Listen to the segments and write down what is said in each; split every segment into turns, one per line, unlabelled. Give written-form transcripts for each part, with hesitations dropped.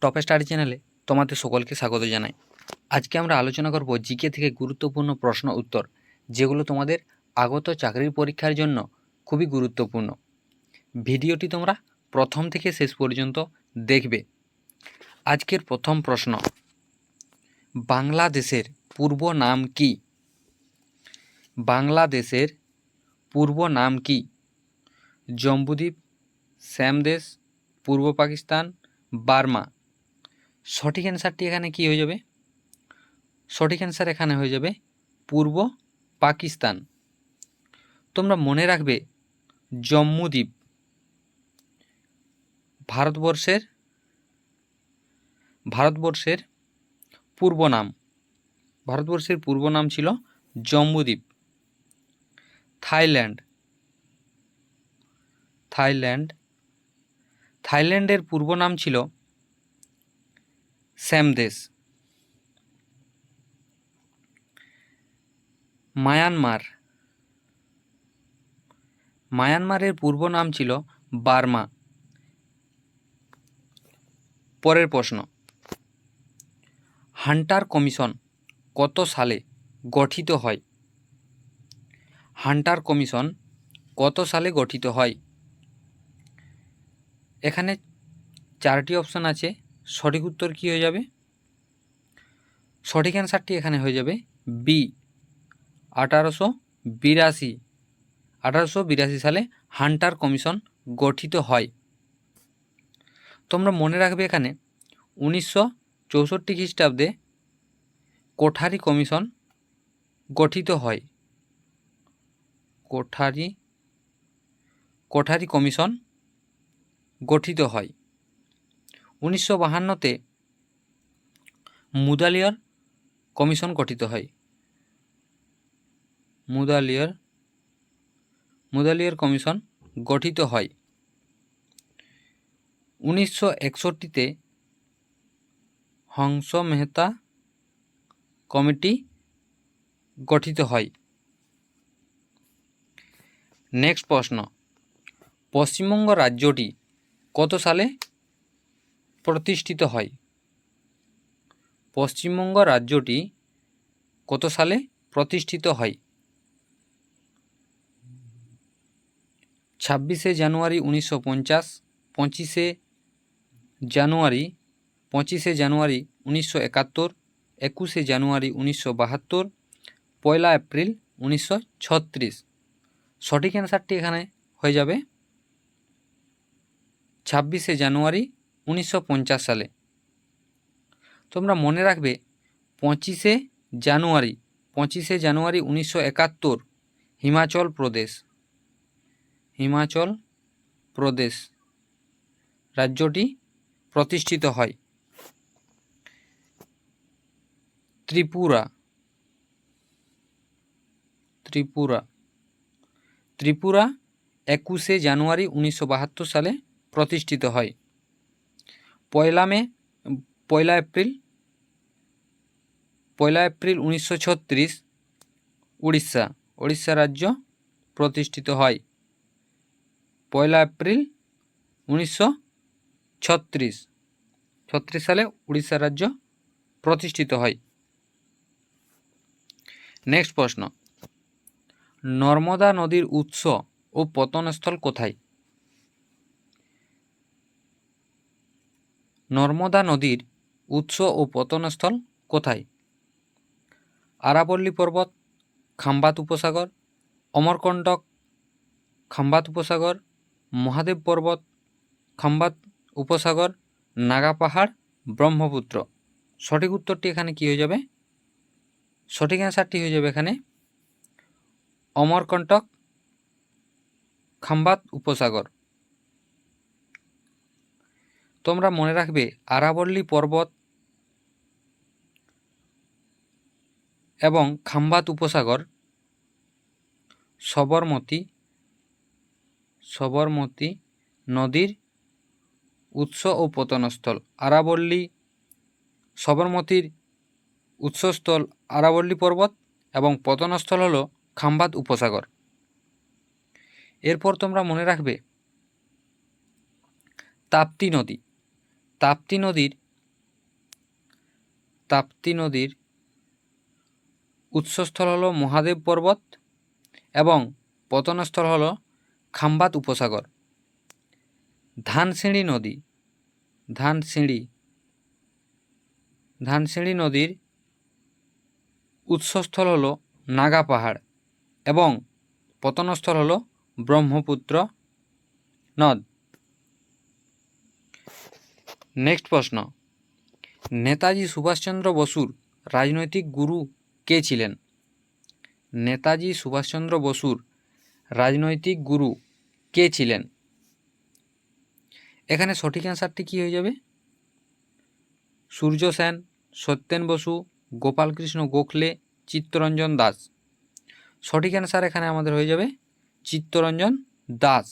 Top study চ্যানেলে তোমাদের সকলকে স্বাগত জানাই। আজকে আমরা আলোচনা করব জিকে থেকে গুরুত্বপূর্ণ প্রশ্ন উত্তর, যেগুলো তোমাদের আগত চাকরির পরীক্ষার জন্য খুবই গুরুত্বপূর্ণ। ভিডিওটি তোমরা প্রথম থেকে শেষ পর্যন্ত দেখবে। আজকের প্রথম প্রশ্ন, বাংলাদেশের পূর্ব নাম কি? বাংলাদেশের পূর্ব নাম কি? জম্বুদ্বীপ, শ্যামদেশ, পূর্ব পাকিস্তান, বার্মা। সঠিক অ্যান্সারটি এখানে কি হয়ে যাবে? সঠিক অ্যান্সার এখানে হয়ে যাবে পূর্ব পাকিস্তান। তোমরা মনে রাখবে জম্মুদ্বীপ ভারতবর্ষের পূর্ব নাম। ভারতবর্ষের পূর্ব নাম ছিল জম্বুদ্বীপ। থাইল্যান্ডের পূর্ব নাম ছিল শ্যামদেশ। মায়ানমারের পূর্ব নাম ছিল বার্মা। পরের প্রশ্ন, হান্টার কমিশন কত সালে গঠিত হয়? হান্টার কমিশন কত সালে গঠিত হয়? এখানে চারটি অপশন আছে। সঠিক উত্তর কী হয়ে যাবে? সঠিক অ্যান্সারটি এখানে হয়ে যাবে বি, 1882 সালে হান্টার কমিশন গঠিত হয়। তোমরা মনে রাখবে এখানে 1964 খ্রিস্টাব্দে কোঠারি কমিশন গঠিত হয়। কোঠারি কমিশন গঠিত হয়। 1952-তে মুদালিয়ার কমিশন গঠিত হয়। মুদালিয়ার কমিশন গঠিত হয়। 1961-তে হংস মেহতা কমিটি গঠিত হয়। নেক্সট প্রশ্ন, পশ্চিমবঙ্গ রাজ্যটি কত সালে প্রতিষ্ঠিত হয়? পশ্চিমবঙ্গ রাজ্যটি কত সালে প্রতিষ্ঠিত হয়? 26শে জানুয়ারি 1950, 25শে জানুয়ারি 1971, 21শে জানুয়ারি 1972, 1 এপ্রিল 1936। সঠিক অ্যান্সারটি এখানে হয়ে যাবে 26শে জানুয়ারি 1950 সালে। তোমরা মনে রাখবে 25শে জানুয়ারি 1971 হিমাচল প্রদেশ রাজ্যটি প্রতিষ্ঠিত হয়। ত্রিপুরা 21শে জানুয়ারি 1972 সালে প্রতিষ্ঠিত হয়। 1 এপ্রিল 1936 উড়িষ্যা রাজ্য প্রতিষ্ঠিত হয়। 1 এপ্রিল 1936 সালে উড়িষ্যা রাজ্য প্রতিষ্ঠিত হয়। নেক্সট প্রশ্ন, নর্মদা নদীর উৎস ও পতনস্থল কোথায়? নর্মদা নদীর উৎস ও পতনস্থল কোথায়? আরাবল্লী পর্বত, খাম্বাত উপসাগর, অমরকন্টক, খাম্বাত উপসাগর, মহাদেব পর্বত, খাম্বাত উপসাগর, নাগা পাহাড়, ব্রহ্মপুত্র। সঠিক উত্তরটি এখানে কি হয়ে যাবে? সঠিক অ্যান্সারটি হয়ে যাবে এখানে অমরকন্টক, খাম্বাত উপসাগর। তোমরা মনে রাখবে আরাবল্লী পর্বত এবং খাম্বাত উপসাগর সবরমতী নদীর উৎস ও পতনস্থল। সবরমতীর উৎসস্থল আরাবল্লী পর্বত এবং পতনস্থল হল খাম্বাত উপসাগর। এরপর তোমরা মনে রাখবে তাপ্তি নদীর তাপ্তি নদীর উৎসস্থল হলো মহাদেব পর্বত এবং পতনস্থল হলো খাম্বাত উপসাগর। ধানসিঁড়ি নদীর উৎসস্থল হলো নাগা পাহাড় এবং পতনস্থল হলো ব্রহ্মপুত্র নদ। নেক্সট প্রশ্ন, নেতাজি সুভাষচন্দ্র বসুর রাজনৈতিক গুরু কে ছিলেন? নেতাজি সুভাষচন্দ্র বসুর রাজনৈতিক গুরু কে ছিলেন? এখানে সঠিক অ্যান্সারটি কী হয়ে যাবে? সূর্য সেন, সত্যেন বসু, গোপালকৃষ্ণ গোখলে, চিত্তরঞ্জন দাস। সঠিক অ্যান্সার এখানে আমাদের হয়ে যাবে চিত্তরঞ্জন দাস।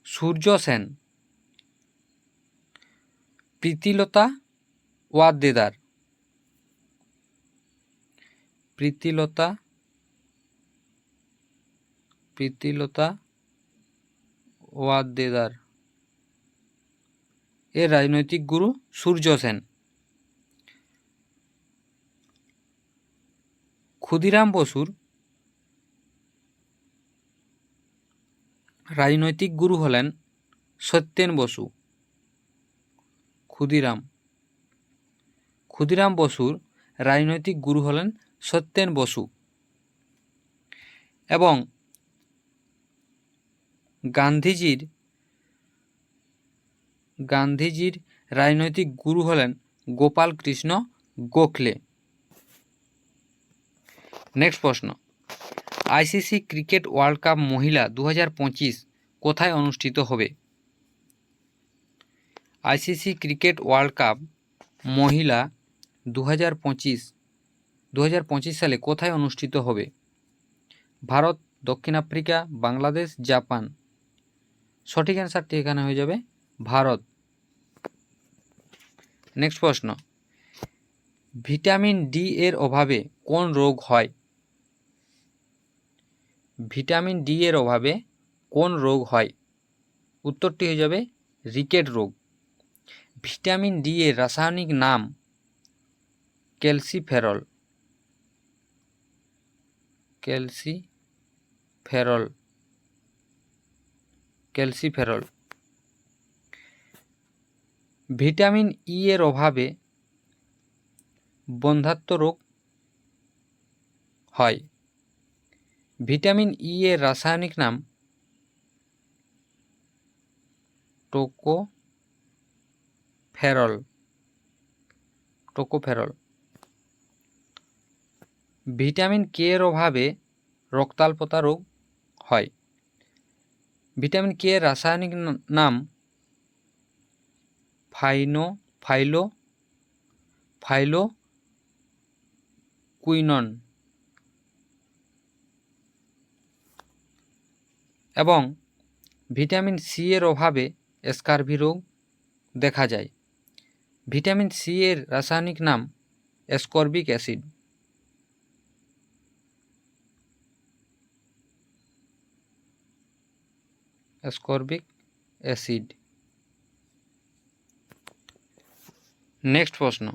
সূর্য সেন প্রীতিলতা ওয়াদ্দেদার, প্রীতিলতা ওয়াদ্দেদার এর রাজনৈতিক গুরু সূর্য সেন। ক্ষুদিরাম বসুর রাজনৈতিক গুরু হলেন সত্যেন বসু। ক্ষুদিরাম বসুর রাজনৈতিক গুরু হলেন সত্যেন বসু এবং গান্ধীজির রাজনৈতিক গুরু হলেন গোপাল কৃষ্ণ গোখলে। নেক্সট প্রশ্ন, আইসিসি ক্রিকেট ওয়ার্ল্ড কাপ মহিলা 2025 কোথায় অনুষ্ঠিত হবে? আইসিসি ক্রিকেট ওয়ার্ল্ড কাপ মহিলা 2025 সালে কোথায় অনুষ্ঠিত হবে? ভারত, দক্ষিণ আফ্রিকা, বাংলাদেশ, জাপান। সঠিক অ্যান্সারটি এখানে হয়ে যাবে ভারত। নেক্সট প্রশ্ন, ভিটামিন ডি এর অভাবে কোন রোগ হয়? ভিটামিন ডি এর অভাবে কোন রোগ হয়? উত্তরটি হয়ে যাবে রিকেট রোগ। ভিটামিন ডি এর রাসায়নিক নাম ক্যালসিফেরল। ভিটামিন ই এর অভাবে বন্ধ্যাত্ব রোগ হয়। ভিটামিন ই এর রাসায়নিক নাম টোকোফেরল। ভিটামিন কে এর অভাবে রক্তাল্পতা রোগ হয়। ভিটামিন কে এর রাসায়নিক নাম ফাইলোকুইনন এবং ভিটামিন সি এর অভাবে স্কারভি রোগ দেখা যায়। ভিটামিন সি এর রাসায়নিক নাম অ্যাসকর্বিক অ্যাসিড। নেক্সট প্রশ্ন,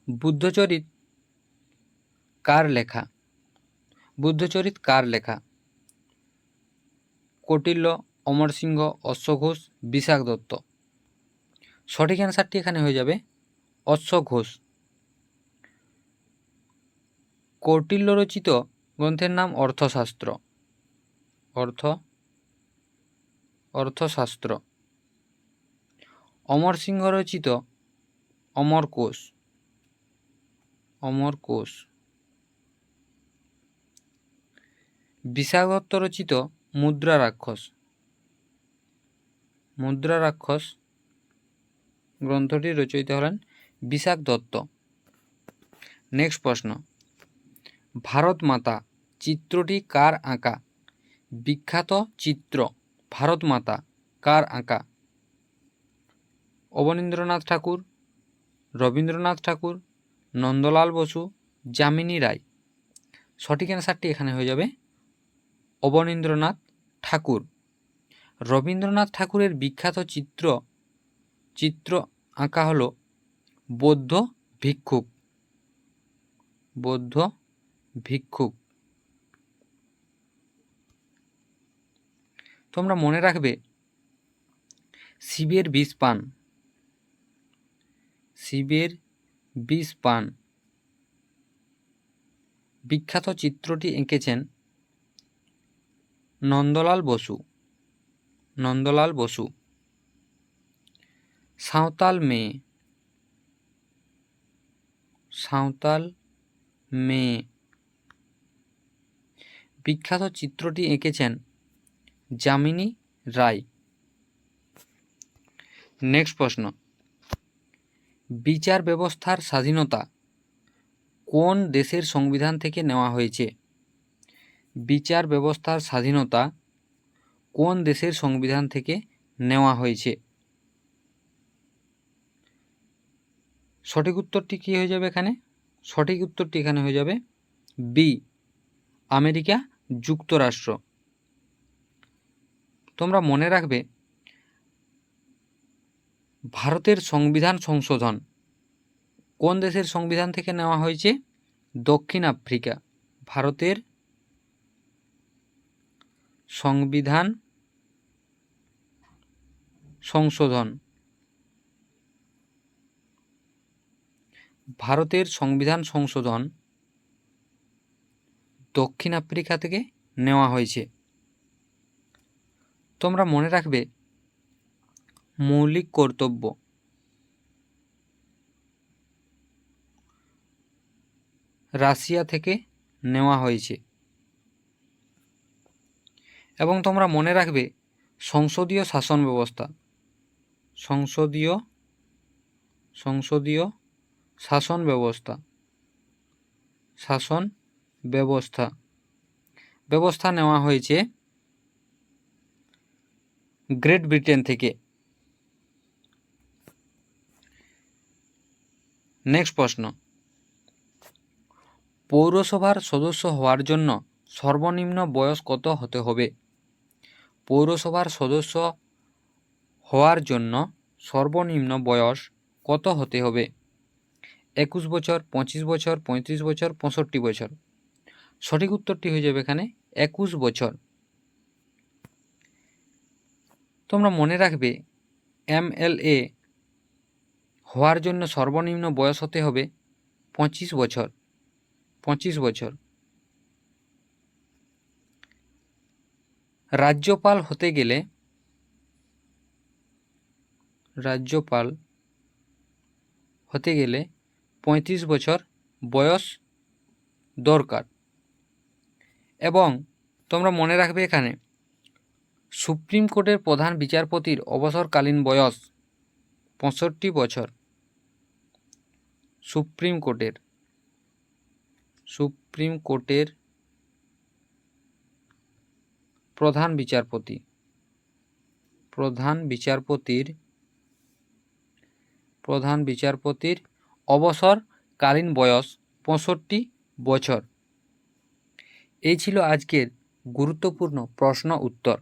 বুদ্ধচরিত কার লেখা? কৌটিল্য, অমর সিংহ, অশ্ব ঘোষ, বিশাখ দত্ত। সঠিক অ্যান্সারটি এখানে হয়ে যাবে অশ্ব ঘোষ। কৌটিল্য রচিত গ্রন্থের নাম অর্থশাস্ত্র। অমর সিংহ রচিত অমরকোষ। বিশাখ দত্ত রচিত মুদ্রা রাক্ষস গ্রন্থটির রচয়িতা হলেন বিশাখ দত্ত। নেক্সট প্রশ্ন, ভারত মাতা চিত্রটি কার আঁকা? বিখ্যাত চিত্র ভারত মাতা কার আঁকা? অবনীন্দ্রনাথ ঠাকুর, রবীন্দ্রনাথ ঠাকুর, নন্দলাল বসু, যামিনী রায়। সঠিক অ্যান্সারটি এখানে হয়ে যাবে অবনীন্দ্রনাথ ঠাকুর। রবীন্দ্রনাথ ঠাকুরের বিখ্যাত চিত্র আঁকা হলো বৌদ্ধ ভিক্ষুক, বৌদ্ধ ভিক্ষুক। তোমরা মনে রাখবে শিবের বিষ পান, শিবের বিষ পান বিখ্যাত চিত্রটি এঁকেছেন নন্দলাল বসু, নন্দলাল বসু। সাঁওতাল মেয়ে, সাঁওতাল মেয়ে বিখ্যাত চিত্রটি এঁকেছেন যামিনী রায়। নেক্সট প্রশ্ন, বিচার ব্যবস্থার স্বাধীনতা কোন দেশের সংবিধান থেকে নেওয়া হয়েছে? বিচার ব্যবস্থার স্বাধীনতা কোন দেশের সংবিধান থেকে নেওয়া হয়েছে? সঠিক উত্তরটি কী হয়ে যাবে এখানে? সঠিক উত্তরটি এখানে হয়ে যাবে বি, আমেরিকা যুক্তরাষ্ট্র। তোমরা মনে রাখবে ভারতের সংবিধান সংশোধন কোন দেশের সংবিধান থেকে নেওয়া হয়েছে? দক্ষিণ আফ্রিকা। ভারতের সংবিধান সংশোধন, ভারতের সংবিধান সংশোধন দক্ষিণ আফ্রিকা থেকে নেওয়া হয়েছে। তোমরা মনে রাখবে মৌলিক কর্তব্য রাশিয়া থেকে নেওয়া হয়েছে। এবং তোমরা মনে রাখবে সংসদীয় শাসন ব্যবস্থা, সংসদীয় শাসন ব্যবস্থা, শাসন ব্যবস্থা নেওয়া হয়েছে গ্রেট ব্রিটেন থেকে। নেক্সট প্রশ্ন, পৌরসভার সদস্য হওয়ার জন্য সর্বনিম্ন বয়স কত হতে হবে? পৌরসভার সদস্য হওয়ার জন্য সর্বনিম্ন বয়স কত হতে হবে? 21 বছর, 25 বছর, 35 বছর, 65 বছর। সঠিক উত্তরটি হয়ে যাবে এখানে 21 বছর। তোমরা মনে রাখবে MLA হওয়ার জন্য সর্বনিম্ন বয়স হতে হবে 25 বছর, 25 বছর। রাজ্যপাল হতে গেলে 35 বছর বয়স দরকার। এবং তোমরা মনে রাখবে এখানে সুপ্রিম কোর্টের প্রধান বিচারপতির অবসরকালীন বয়স 65 বছর। সুপ্রিম কোর্টের প্রধান বিচারপতির অবসরকালীন বয়স 65 বছর। এই ছিল আজকের গুরুত্বপূর্ণ প্রশ্ন উত্তর।